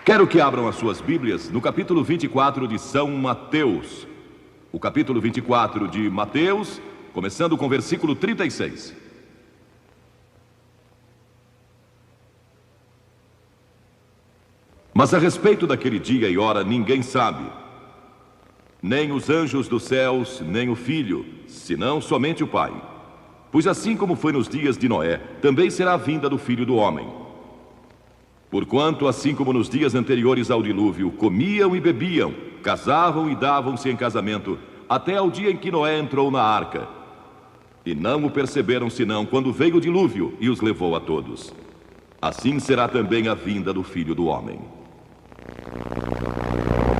Quero que abram as suas Bíblias no capítulo 24 de São Mateus. O capítulo 24 de Mateus, começando com o versículo 36. Mas a respeito daquele dia e hora ninguém sabe, nem os anjos dos céus, nem o Filho, senão somente o Pai. Pois assim como foi nos dias de Noé, também será a vinda do Filho do Homem. Porquanto, assim como nos dias anteriores ao dilúvio, comiam e bebiam, casavam e davam-se em casamento, até ao dia em que Noé entrou na arca. E não o perceberam senão quando veio o dilúvio e os levou a todos. Assim será também a vinda do Filho do Homem.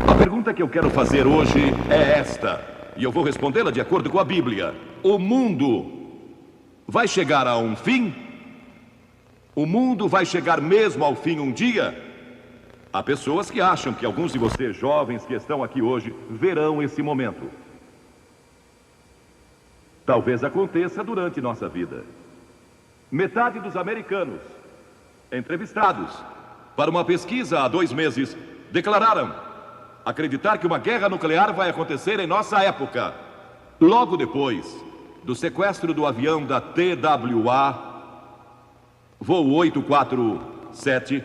A pergunta que eu quero fazer hoje é esta, e eu vou respondê-la de acordo com a Bíblia. O mundo vai chegar a um fim? O mundo vai chegar mesmo ao fim um dia? Há pessoas que acham que alguns de vocês jovens que estão aqui hoje verão esse momento. Talvez aconteça durante nossa vida. Metade dos americanos entrevistados para uma pesquisa há 2 meses declararam acreditar que uma guerra nuclear vai acontecer em nossa época. Logo depois do sequestro do avião da TWA, voo 847,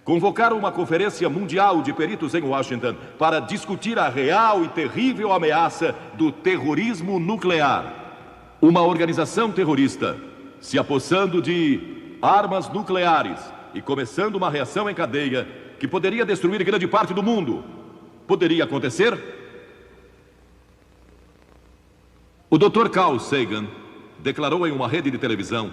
convocaram uma conferência mundial de peritos em Washington para discutir a real e terrível ameaça do terrorismo nuclear. Uma organização terrorista se apossando de armas nucleares e começando uma reação em cadeia que poderia destruir grande parte do mundo. Poderia acontecer? O Dr. Carl Sagan declarou em uma rede de televisão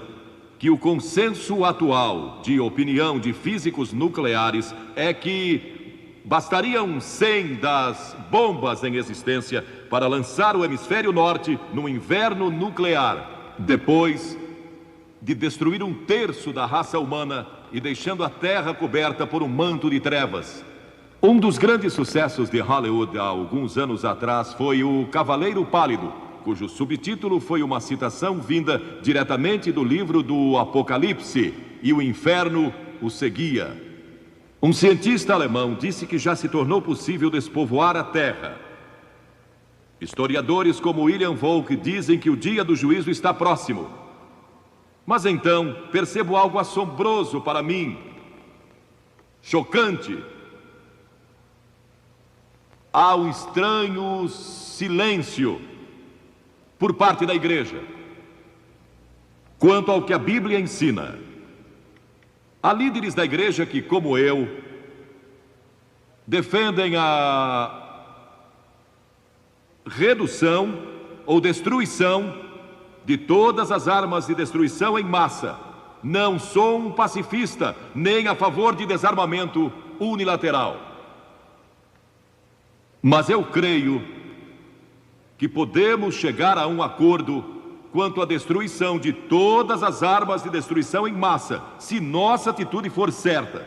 que o consenso atual de opinião de físicos nucleares é que bastariam 100 das bombas em existência para lançar o hemisfério norte no inverno nuclear, depois de destruir 1/3 da raça humana e deixando a Terra coberta por um manto de trevas. Um dos grandes sucessos de Hollywood há alguns anos atrás foi O Cavaleiro Pálido, cujo subtítulo foi uma citação vinda diretamente do livro do Apocalipse, e o inferno o seguia. Um cientista alemão disse que já se tornou possível despovoar a Terra. Historiadores como William Volk dizem que o dia do juízo está próximo. Mas então percebo algo assombroso para mim, chocante. Há um estranho silêncio por parte da igreja quanto ao que a Bíblia ensina. Há líderes da igreja que, como eu, defendem a redução ou destruição de todas as armas de destruição em massa. Não sou um pacifista, nem a favor de desarmamento unilateral. Mas eu creio que podemos chegar a um acordo quanto à destruição de todas as armas de destruição em massa, se nossa atitude for certa.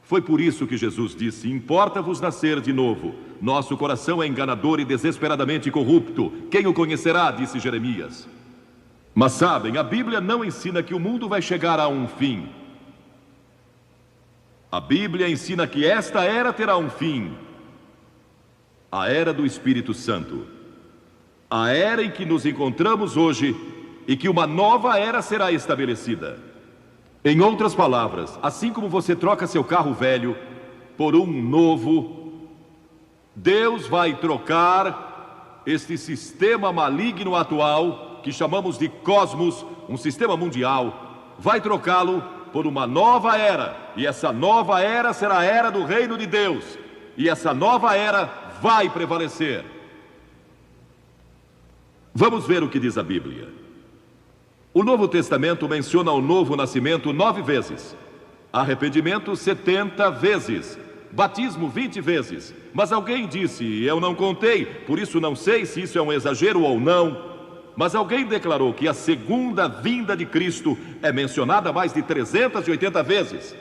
Foi por isso que Jesus disse: importa-vos nascer de novo. Nosso coração é enganador e desesperadamente corrupto. Quem o conhecerá? Disse Jeremias. Mas sabem, a Bíblia não ensina que o mundo vai chegar a um fim. A Bíblia ensina que esta era terá um fim. A era do Espírito Santo. A era em que nos encontramos hoje e que uma nova era será estabelecida. Em outras palavras, assim como você troca seu carro velho por um novo, Deus vai trocar este sistema maligno atual, que chamamos de cosmos, um sistema mundial, vai trocá-lo por uma nova era. E essa nova era será a era do reino de Deus. E essa nova era vai prevalecer. Vamos ver o que diz a Bíblia. O Novo Testamento menciona o novo nascimento 9 vezes, arrependimento 70 vezes, batismo 20 vezes. Mas alguém disse, eu não contei, por isso não sei se isso é um exagero ou não. Mas alguém declarou que a segunda vinda de Cristo é mencionada mais de 380 vezes.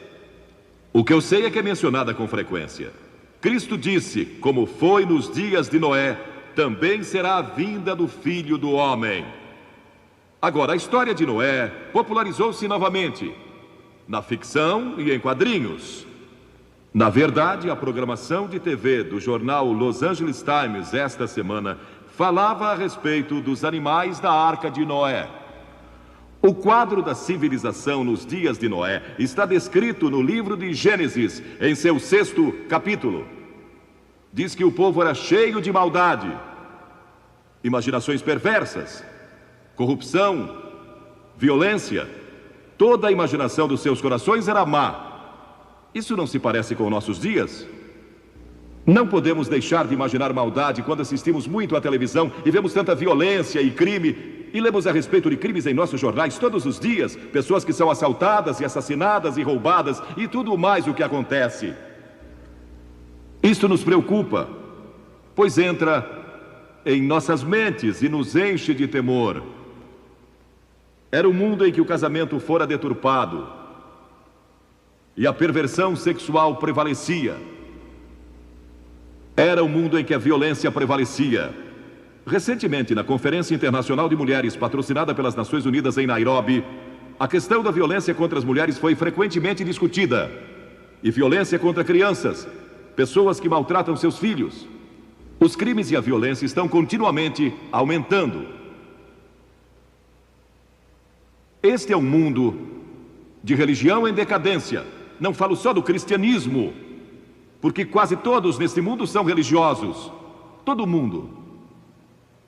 O que eu sei é que é mencionada com frequência. Cristo disse, como foi nos dias de Noé, também será a vinda do Filho do Homem. Agora, a história de Noé popularizou-se novamente, na ficção e em quadrinhos. Na verdade, a programação de TV do jornal Los Angeles Times esta semana falava a respeito dos animais da Arca de Noé. O quadro da civilização nos dias de Noé está descrito no livro de Gênesis, em seu 6º capítulo. Diz que o povo era cheio de maldade, imaginações perversas, corrupção, violência. Toda a imaginação dos seus corações era má. Isso não se parece com nossos dias? Não podemos deixar de imaginar maldade quando assistimos muito à televisão e vemos tanta violência e crime, e lemos a respeito de crimes em nossos jornais todos os dias, pessoas que são assaltadas e assassinadas e roubadas e tudo mais o que acontece. Isto nos preocupa, pois entra em nossas mentes e nos enche de temor. Era um mundo em que o casamento fora deturpado e a perversão sexual prevalecia. Era um mundo em que a violência prevalecia. Recentemente, na Conferência Internacional de Mulheres, patrocinada pelas Nações Unidas em Nairobi, a questão da violência contra as mulheres foi frequentemente discutida. E violência contra crianças, pessoas que maltratam seus filhos. Os crimes e a violência estão continuamente aumentando. Este é um mundo de religião em decadência. Não falo só do cristianismo, porque quase todos neste mundo são religiosos. Todo mundo.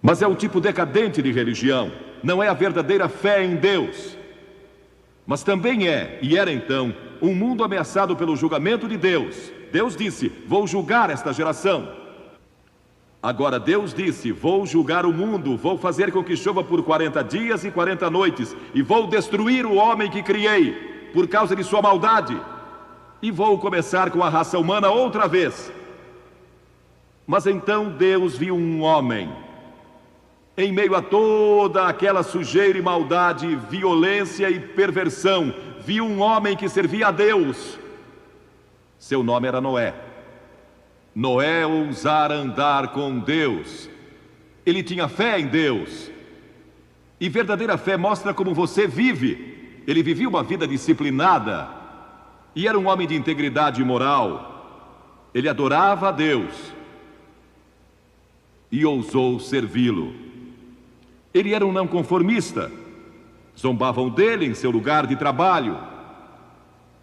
Mas é um tipo decadente de religião. Não é a verdadeira fé em Deus. Mas também é, e era então, um mundo ameaçado pelo julgamento de Deus. Deus disse: vou julgar esta geração. Agora Deus disse: vou julgar o mundo, vou fazer com que chova por 40 dias e 40 noites, e vou destruir o homem que criei, por causa de sua maldade. E vou começar com a raça humana outra vez. Mas então Deus viu um homem, em meio a toda aquela sujeira e maldade, violência e perversão, viu um homem que servia a Deus. Seu nome era Noé. Noé ousara andar com Deus. Ele tinha fé em Deus. E verdadeira fé mostra como você vive. Ele vivia uma vida disciplinada. E era um homem de integridade moral. Ele adorava a Deus. E ousou servi-lo. Ele era um não conformista. Zombavam dele em seu lugar de trabalho.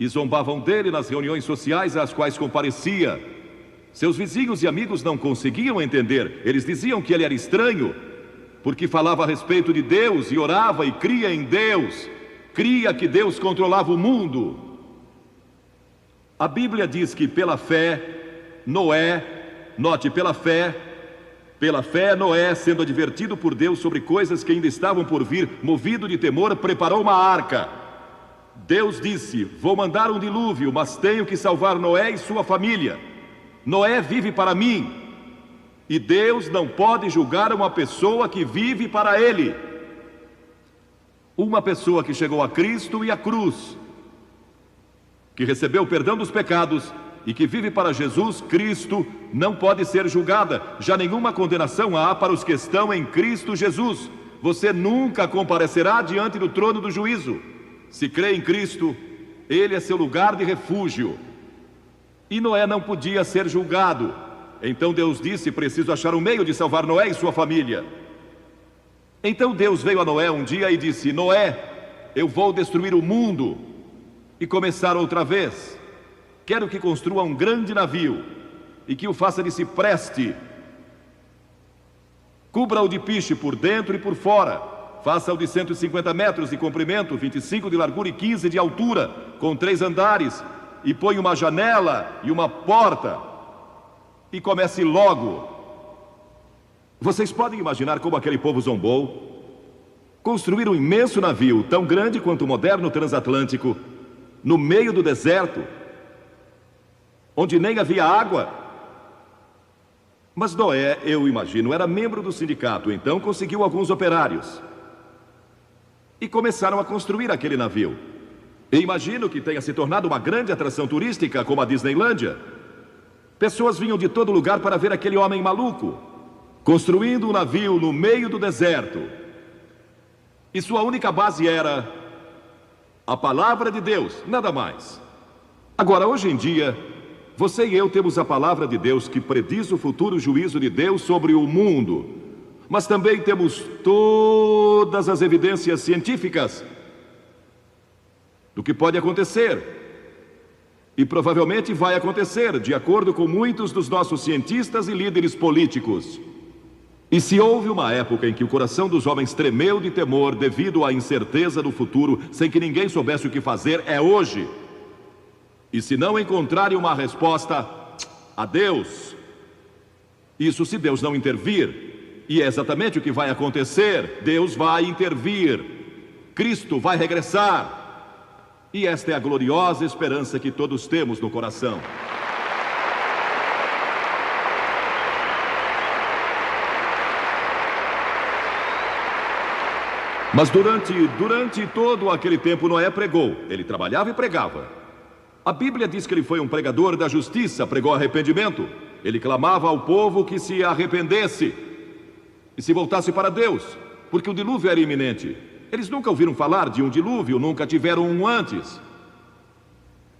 E zombavam dele nas reuniões sociais às quais comparecia. Seus vizinhos e amigos não conseguiam entender. Eles diziam que ele era estranho, porque falava a respeito de Deus e orava e cria em Deus. Cria que Deus controlava o mundo. A Bíblia diz que pela fé, Noé, note, pela fé Noé, sendo advertido por Deus sobre coisas que ainda estavam por vir, movido de temor, preparou uma arca. Deus disse: vou mandar um dilúvio, mas tenho que salvar Noé e sua família. Noé vive para mim, e Deus não pode julgar uma pessoa que vive para Ele. Uma pessoa que chegou a Cristo e à cruz, que recebeu o perdão dos pecados e que vive para Jesus Cristo, não pode ser julgada. Já nenhuma condenação há para os que estão em Cristo Jesus. Você nunca comparecerá diante do trono do juízo. Se crê em Cristo, Ele é seu lugar de refúgio. E Noé não podia ser julgado. Então Deus disse: preciso achar um meio de salvar Noé e sua família. Então Deus veio a Noé um dia e disse: Noé, eu vou destruir o mundo e começar outra vez. Quero que construa um grande navio e que o faça de cipreste. Cubra-o de piche por dentro e por fora. Faça-o de 150 metros de comprimento, 25 de largura e 15 de altura, com 3 andares. E põe uma janela e uma porta. E comece logo. Vocês podem imaginar como aquele povo zombou? Construir um imenso navio, tão grande quanto o moderno transatlântico, no meio do deserto, onde nem havia água. Mas Noé, eu imagino, era membro do sindicato, então conseguiu alguns operários. E começaram a construir aquele navio. E imagino que tenha se tornado uma grande atração turística, como a Disneylândia. Pessoas vinham de todo lugar para ver aquele homem maluco, construindo um navio no meio do deserto. E sua única base era a palavra de Deus, nada mais. Agora, hoje em dia, Você e eu temos a palavra de Deus que prediz o futuro juízo de Deus sobre o mundo. Mas também temos todas as evidências científicas do que pode acontecer. E provavelmente vai acontecer, de acordo com muitos dos nossos cientistas e líderes políticos. E se houve uma época em que o coração dos homens tremeu de temor devido à incerteza do futuro, sem que ninguém soubesse o que fazer, é hoje. E se não encontrarem uma resposta, adeus. Isso se Deus não intervir. E é exatamente o que vai acontecer. Deus vai intervir. Cristo vai regressar. E esta é a gloriosa esperança que todos temos no coração. Mas durante todo aquele tempo Noé pregou. Ele trabalhava e pregava. A Bíblia diz que ele foi um pregador da justiça, pregou arrependimento. Ele clamava ao povo que se arrependesse e se voltasse para Deus, porque o dilúvio era iminente. Eles nunca ouviram falar de um dilúvio, nunca tiveram um antes.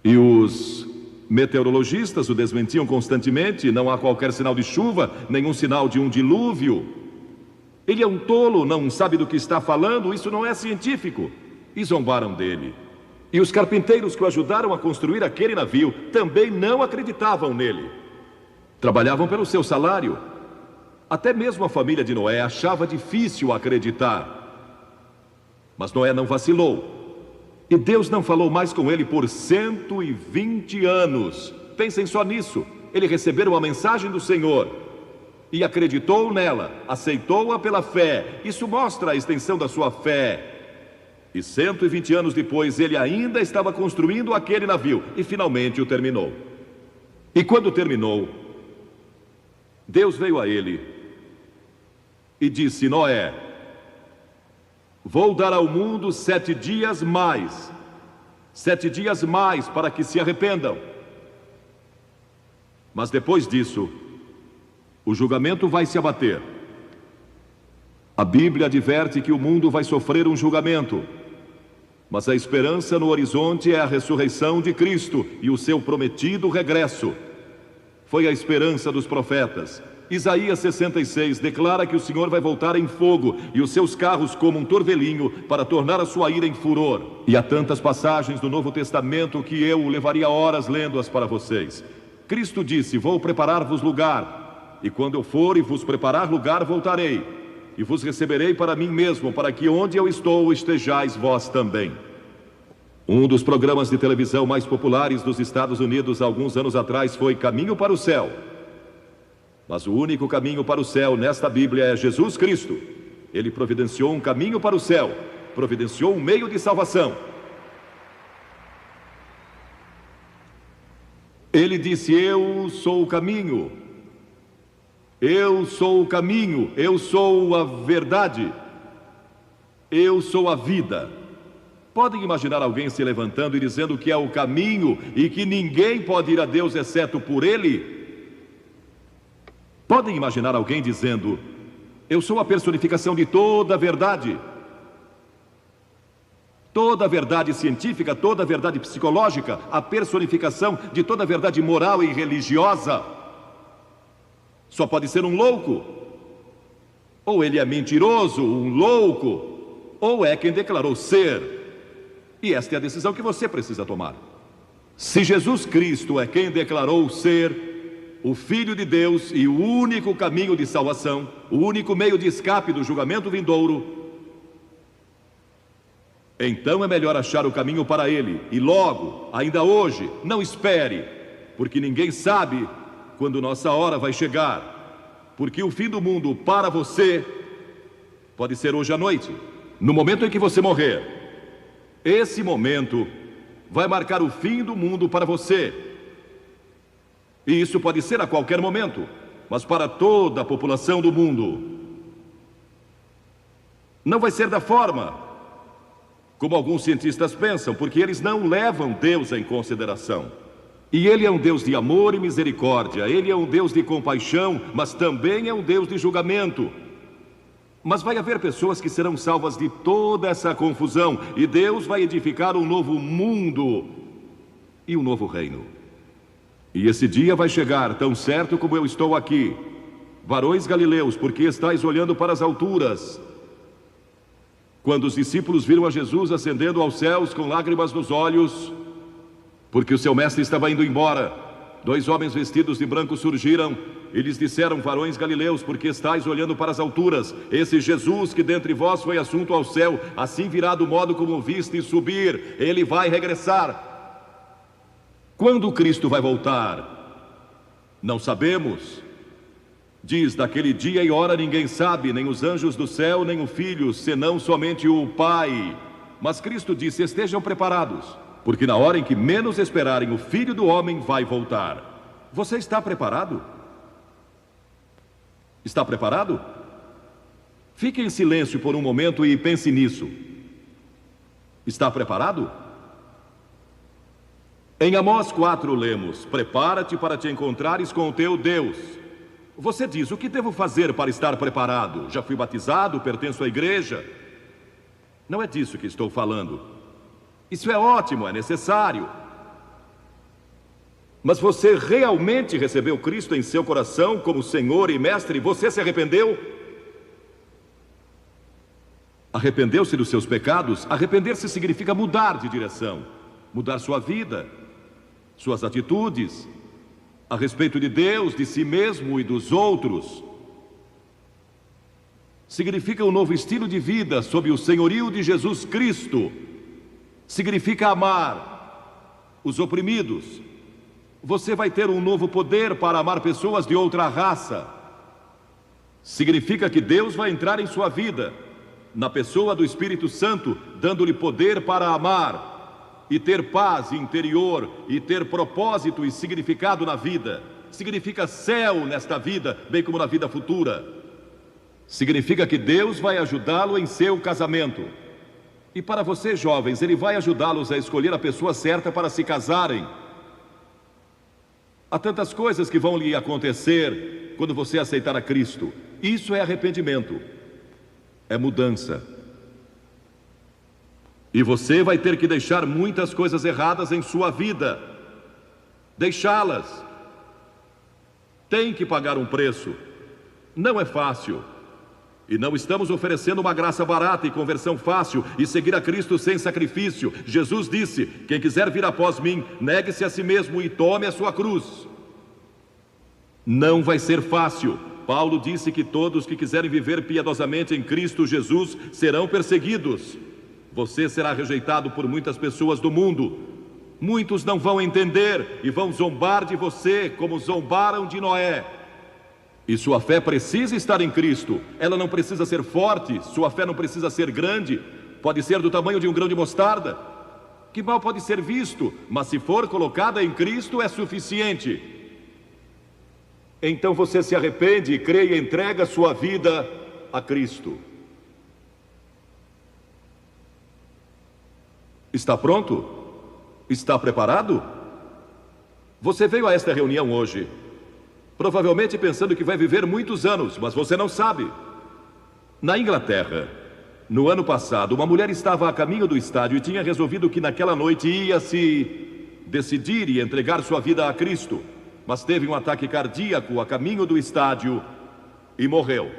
E os meteorologistas o desmentiam constantemente. Não há qualquer sinal de chuva, nenhum sinal de um dilúvio. Ele é um tolo, não sabe do que está falando, isso não é científico. E zombaram dele. E os carpinteiros que o ajudaram a construir aquele navio também não acreditavam nele. Trabalhavam pelo seu salário. Até mesmo a família de Noé achava difícil acreditar. Mas Noé não vacilou. E Deus não falou mais com ele por 120 anos. Pensem só nisso. Ele recebeu uma mensagem do Senhor e acreditou nela, aceitou-a pela fé. Isso mostra a extensão da sua fé. E 120 anos depois, ele ainda estava construindo aquele navio e finalmente o terminou. E quando terminou, Deus veio a ele e disse: Noé, vou dar ao mundo 7 dias mais. 7 dias mais para que se arrependam. Mas depois disso, o julgamento vai se abater. A Bíblia adverte que o mundo vai sofrer um julgamento. Mas a esperança no horizonte é a ressurreição de Cristo e o seu prometido regresso. Foi a esperança dos profetas. Isaías 66 declara que o Senhor vai voltar em fogo e os seus carros como um torvelinho para tornar a sua ira em furor. E há tantas passagens do Novo Testamento que eu levaria horas lendo-as para vocês. Cristo disse: vou preparar-vos lugar, e quando eu for e vos preparar lugar, voltarei, e vos receberei para mim mesmo, para que onde eu estou estejais vós também. Um dos programas de televisão mais populares dos Estados Unidos alguns anos atrás foi Caminho para o Céu. Mas o único caminho para o céu nesta Bíblia é Jesus Cristo. Ele providenciou um caminho para o céu, providenciou um meio de salvação. Ele disse: eu sou o caminho, eu sou o caminho, eu sou a verdade, eu sou a vida. Podem imaginar alguém se levantando e dizendo que é o caminho e que ninguém pode ir a Deus exceto por Ele? Podem imaginar alguém dizendo: eu sou a personificação de toda a verdade. Toda a verdade científica, toda a verdade psicológica, a personificação de toda a verdade moral e religiosa. Só pode ser um louco. Ou ele é mentiroso, um louco, ou é quem declarou ser. E esta é a decisão que você precisa tomar. Se Jesus Cristo é quem declarou ser o Filho de Deus e o único caminho de salvação, o único meio de escape do julgamento vindouro, então é melhor achar o caminho para Ele, e logo, ainda hoje. Não espere, porque ninguém sabe quando nossa hora vai chegar, porque o fim do mundo para você pode ser hoje à noite, no momento em que você morrer. Esse momento vai marcar o fim do mundo para você. E isso pode ser a qualquer momento, mas para toda a população do mundo não vai ser da forma como alguns cientistas pensam, porque eles não levam Deus em consideração. E Ele é um Deus de amor e misericórdia, Ele é um Deus de compaixão, mas também é um Deus de julgamento. Mas vai haver pessoas que serão salvas de toda essa confusão, e Deus vai edificar um novo mundo e um novo reino. E esse dia vai chegar, tão certo como eu estou aqui. Varões galileus, por que estáis olhando para as alturas? Quando os discípulos viram a Jesus ascendendo aos céus com lágrimas nos olhos, porque o seu mestre estava indo embora, 2 homens vestidos de branco surgiram e lhes disseram: varões galileus, por que estáis olhando para as alturas? Esse Jesus que dentre vós foi assunto ao céu, assim virá do modo como viste subir, ele vai regressar. Quando Cristo vai voltar? Não sabemos. Diz: daquele dia e hora ninguém sabe, nem os anjos do céu, nem o Filho, senão somente o Pai. Mas Cristo disse: estejam preparados, porque na hora em que menos esperarem, o Filho do Homem vai voltar. Você está preparado? Está preparado? Fique em silêncio por um momento e pense nisso. Está preparado? Em Amós 4 lemos: prepara-te para te encontrares com o teu Deus. Você diz: o que devo fazer para estar preparado? Já fui batizado, pertenço à igreja. Não é disso que estou falando. Isso é ótimo, é necessário. Mas você realmente recebeu Cristo em seu coração como Senhor e Mestre? Você se arrependeu? Arrependeu-se dos seus pecados? Arrepender-se significa mudar de direção, mudar sua vida, suas atitudes, a respeito de Deus, de si mesmo e dos outros. Significa um novo estilo de vida sob o senhorio de Jesus Cristo. Significa amar os oprimidos. Você vai ter um novo poder para amar pessoas de outra raça. Significa que Deus vai entrar em sua vida, na pessoa do Espírito Santo, dando-lhe poder para amar e ter paz interior e ter propósito e significado na vida. Significa céu nesta vida, bem como na vida futura. Significa que Deus vai ajudá-lo em seu casamento. E para vocês jovens, Ele vai ajudá-los a escolher a pessoa certa para se casarem. Há tantas coisas que vão lhe acontecer quando você aceitar a Cristo. Isso é arrependimento, é mudança. E você vai ter que deixar muitas coisas erradas em sua vida. Deixá-las. Tem que pagar um preço. Não é fácil. E não estamos oferecendo uma graça barata e conversão fácil e seguir a Cristo sem sacrifício. Jesus disse: quem quiser vir após mim, negue-se a si mesmo e tome a sua cruz. Não vai ser fácil. Paulo disse que todos que quiserem viver piedosamente em Cristo Jesus serão perseguidos. Você será rejeitado por muitas pessoas do mundo. Muitos não vão entender e vão zombar de você como zombaram de Noé. E sua fé precisa estar em Cristo. Ela não precisa ser forte, sua fé não precisa ser grande. Pode ser do tamanho de um grão de mostarda, que mal pode ser visto, mas se for colocada em Cristo é suficiente. Então você se arrepende e crê e entrega sua vida a Cristo. Está pronto? Está preparado? Você veio a esta reunião hoje, provavelmente pensando que vai viver muitos anos, mas você não sabe. Na Inglaterra, no ano passado, uma mulher estava a caminho do estádio e tinha resolvido que naquela noite ia se decidir e entregar sua vida a Cristo, mas teve um ataque cardíaco a caminho do estádio e morreu.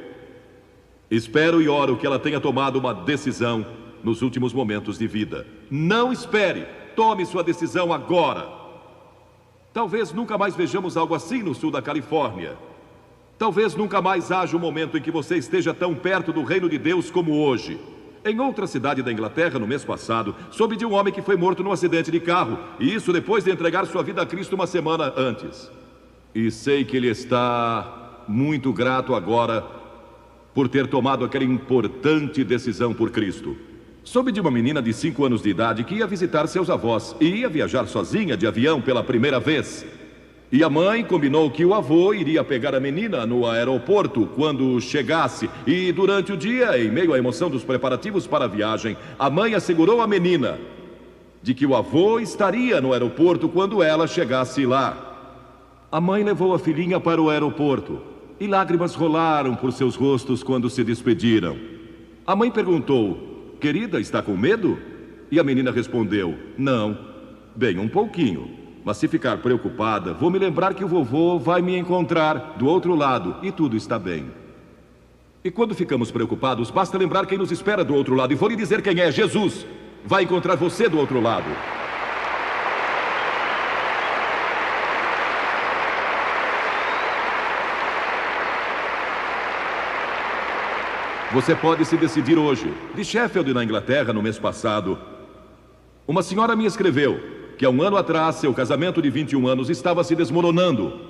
Espero e oro que ela tenha tomado uma decisão nos últimos momentos de vida. Não espere, tome sua decisão agora. Talvez nunca mais vejamos algo assim no sul da Califórnia. Talvez nunca mais haja um momento em que você esteja tão perto do reino de Deus como hoje. Em outra cidade da Inglaterra, no mês passado, soube de um homem que foi morto num acidente de carro, e isso depois de entregar sua vida a Cristo uma semana antes. E sei que ele está muito grato agora por ter tomado aquela importante decisão por Cristo. Soube de uma menina de 5 anos de idade que ia visitar seus avós e ia viajar sozinha de avião pela primeira vez. E a mãe combinou que o avô iria pegar a menina no aeroporto quando chegasse. E durante o dia, em meio à emoção dos preparativos para a viagem, a mãe assegurou à menina de que o avô estaria no aeroporto quando ela chegasse lá. A mãe levou a filhinha para o aeroporto e lágrimas rolaram por seus rostos quando se despediram. A mãe perguntou: querida, está com medo? E a menina respondeu: não, bem, um pouquinho. Mas se ficar preocupada, vou me lembrar que o vovô vai me encontrar do outro lado e tudo está bem. E quando ficamos preocupados, basta lembrar quem nos espera do outro lado. E vou lhe dizer quem é: Jesus vai encontrar você do outro lado. Você pode se decidir hoje. De Sheffield, na Inglaterra, no mês passado, uma senhora me escreveu que há um ano atrás seu casamento de 21 anos estava se desmoronando.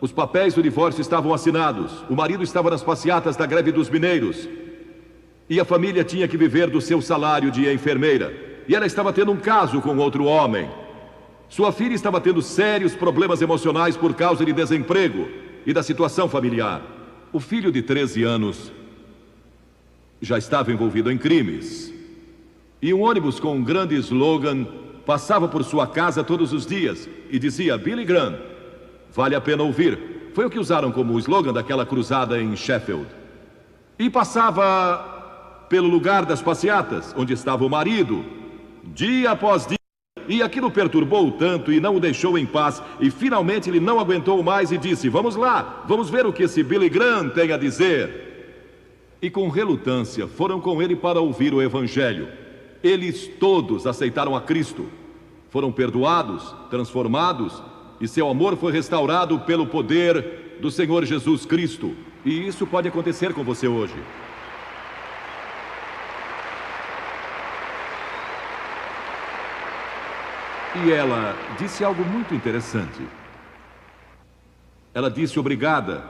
Os papéis do divórcio estavam assinados, o marido estava nas passeatas da greve dos mineiros e a família tinha que viver do seu salário de enfermeira. E ela estava tendo um caso com outro homem. Sua filha estava tendo sérios problemas emocionais por causa de desemprego e da situação familiar. O filho de 13 anos já estava envolvido em crimes. E um ônibus com um grande slogan passava por sua casa todos os dias e dizia: Billy Graham, vale a pena ouvir. Foi o que usaram como slogan daquela cruzada em Sheffield. E passava pelo lugar das passeatas, onde estava o marido, dia após dia. E aquilo perturbou-o tanto e não o deixou em paz. E finalmente ele não aguentou mais e disse: vamos lá, vamos ver o que esse Billy Graham tem a dizer. E com relutância foram com ele para ouvir o Evangelho. Eles todos aceitaram a Cristo, foram perdoados, transformados, e seu amor foi restaurado pelo poder do Senhor Jesus Cristo. E isso pode acontecer com você hoje. E ela disse algo muito interessante. Ela disse: obrigada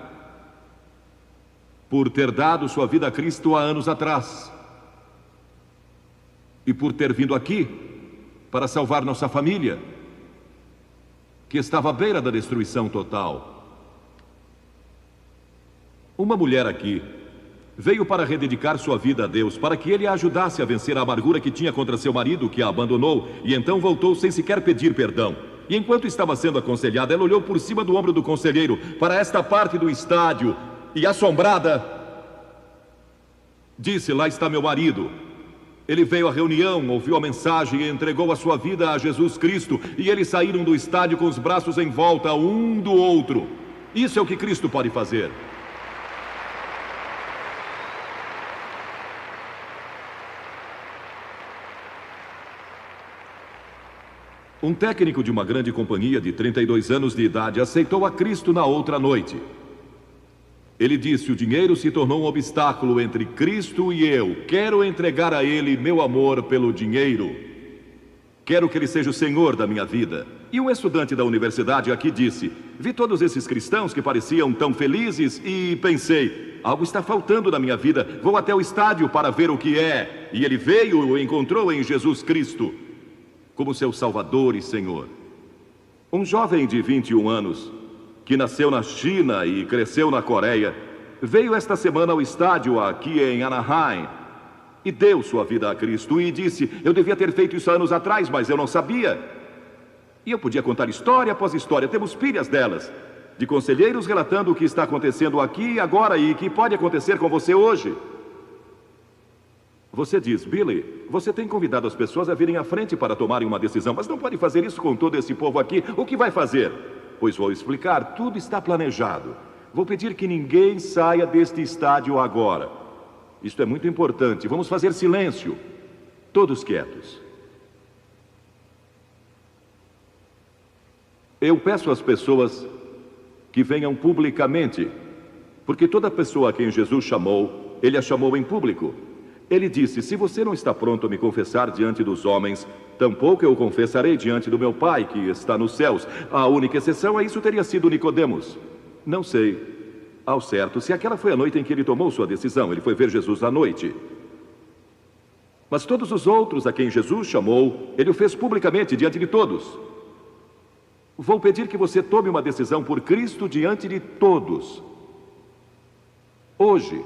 por ter dado sua vida a Cristo há anos atrás. E por ter vindo aqui para salvar nossa família, que estava à beira da destruição total. Uma mulher aqui veio para rededicar sua vida a Deus, para que Ele a ajudasse a vencer a amargura que tinha contra seu marido, que a abandonou, e então voltou sem sequer pedir perdão. E enquanto estava sendo aconselhada, ela olhou por cima do ombro do conselheiro para esta parte do estádio e, assombrada, disse: lá está meu marido. Ele veio à reunião, ouviu a mensagem e entregou a sua vida a Jesus Cristo. E eles saíram do estádio com os braços em volta um do outro. Isso é o que Cristo pode fazer. Um técnico de uma grande companhia de 32 anos de idade aceitou a Cristo na outra noite. Ele disse: o dinheiro se tornou um obstáculo entre Cristo e eu. Quero entregar a Ele meu amor pelo dinheiro. Quero que Ele seja o Senhor da minha vida. E um estudante da universidade aqui disse: vi todos esses cristãos que pareciam tão felizes e pensei: algo está faltando na minha vida. Vou até o estádio para ver o que é. E ele veio e encontrou em Jesus Cristo como seu Salvador e Senhor. Um jovem de 21 anos, que nasceu na China e cresceu na Coreia, veio esta semana ao estádio aqui em Anaheim e deu sua vida a Cristo e disse: eu devia ter feito isso anos atrás, mas eu não sabia. E eu podia contar história após história, temos pilhas delas, de conselheiros relatando o que está acontecendo aqui e agora e que pode acontecer com você hoje. Você diz: Billy, você tem convidado as pessoas a virem à frente para tomarem uma decisão, mas não pode fazer isso com todo esse povo aqui. O que vai fazer? Pois vou explicar, tudo está planejado. Vou pedir que ninguém saia deste estádio agora. Isto é muito importante. Vamos fazer silêncio. Todos quietos. Eu peço às pessoas que venham publicamente, porque toda pessoa a quem Jesus chamou, Ele a chamou em público. Ele disse: se você não está pronto a me confessar diante dos homens, tampouco eu o confessarei diante do meu Pai que está nos céus. A única exceção a isso teria sido Nicodemos. Não sei ao certo se aquela foi a noite em que ele tomou sua decisão. Ele foi ver Jesus à noite. Mas todos os outros a quem Jesus chamou, Ele o fez publicamente diante de todos. Vou pedir que você tome uma decisão por Cristo diante de todos. Hoje.